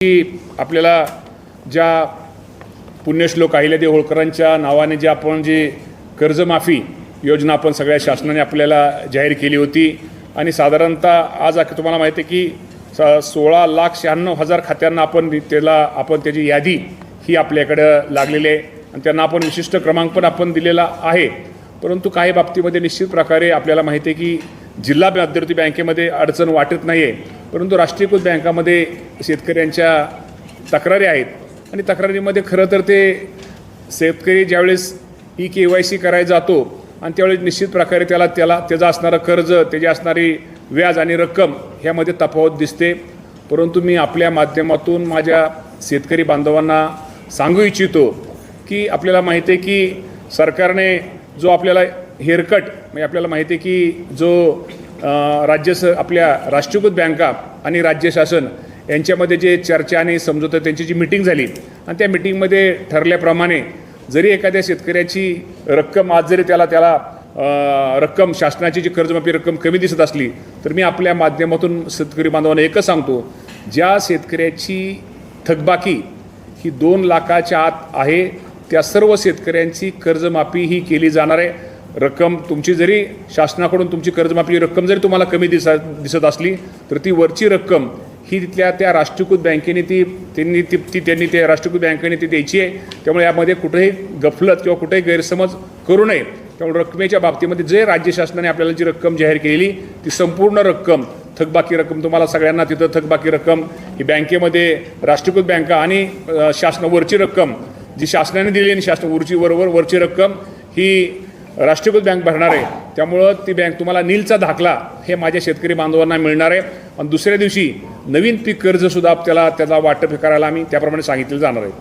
की आपल्याला ज्या पुण्यश्लोक अहिल्यादेवी होळकरांच्या नावाने जे आपण जे कर्जमाफी योजना आपण सगळ्या शासनाने आपल्याला जाहीर केली होती आणि साधारणतः आज तुम्हाला माहिती आहे की 16,96,000 खात्यांना आपण त्याची यादी ही आपल्याकडं लागलेली आहे आणि त्यांना आपण विशिष्ट क्रमांक पण आपण दिलेला आहे। परंतु काही बाबतीमध्ये निश्चित प्रकारे आपल्याला माहिती आहे की जिल्हा मध्यवर्ती बँकेमध्ये अडचण वाटत नाही आहे, परंतु राष्ट्रीयकृत बँकामध्ये शेतकऱ्यांच्या तक्रारी आहेत आणि तक्रारीमध्ये खरं तर ते शेतकरी ज्यावेळेस KYC करायला जातो आणि त्यावेळेस निश्चित प्रकारे त्याचं असणारं कर्ज, त्याची असणारी व्याज आणि रक्कम ह्यामध्ये तफावत दिसते। परंतु मी आपल्या माध्यमातून माझ्या शेतकरी बांधवांना सांगू इच्छितो की आपल्याला माहिती आहे की सरकारने जो आपल्याला हेअरकट म्हणजे आपल्याला माहिती आहे की जो आपल्या राष्ट्रीयकृत बँका आणि राज्य शासन यांच्यामध्ये जे चर्चा आणि समझोता त्यांची जी मीटिंग झाली आणि त्या मीटिंगमध्ये ठरल्याप्रमाणे जरी एखाद्या शेतकऱ्याची रक्कम आज जरी त्याला रक्कम शासनाची जी कर्जमाफी रक्कम कमी दिसत असली तर मी आपल्या माध्यमातून शेतकरी बांधवांना एकच सांगतो, ज्या शेतकऱ्याची थकबाकी ही 2 लाखाच्या आत आहे त्या सर्व शेतकऱ्यांची कर्जमाफी ही केली जाणार आहे। रक्कम तुमची जरी शासनाकडून तुमची कर्जमाफी रक्कम जरी तुम्हाला कमी दिसत असली तर ती वरची रक्कम ही तिथल्या त्या राष्ट्रीयकृत बँकेने त्यांनी त्या राष्ट्रीयकृत बँकेने ती द्यायची आहे। त्यामुळे यामध्ये कुठेही गफलत किंवा कुठेही गैरसमज करू नये। त्यामुळे रकमेच्या बाबतीमध्ये जे राज्य शासनाने आपल्याला जी रक्कम जाहीर केलेली ती संपूर्ण रक्कम थकबाकी रक्कम तुम्हाला सगळ्यांना तिथं थकबाकी रक्कम ही बँकेमध्ये राष्ट्रीयकृत बँका आणि शासनावरची रक्कम जी शासनाने दिली आणि वरची रक्कम ही राष्ट्रीयकृत बँक भरणार आहे। त्यामुळं ती बँक तुम्हाला नीलचा दाखला हे माझ्या शेतकरी बांधवांना मिळणार आहे आणि दुसऱ्या दिवशी नवीन पीक कर्जसुद्धा त्याला वाटप करायला आम्ही त्याप्रमाणे सांगितलं जाणार आहे।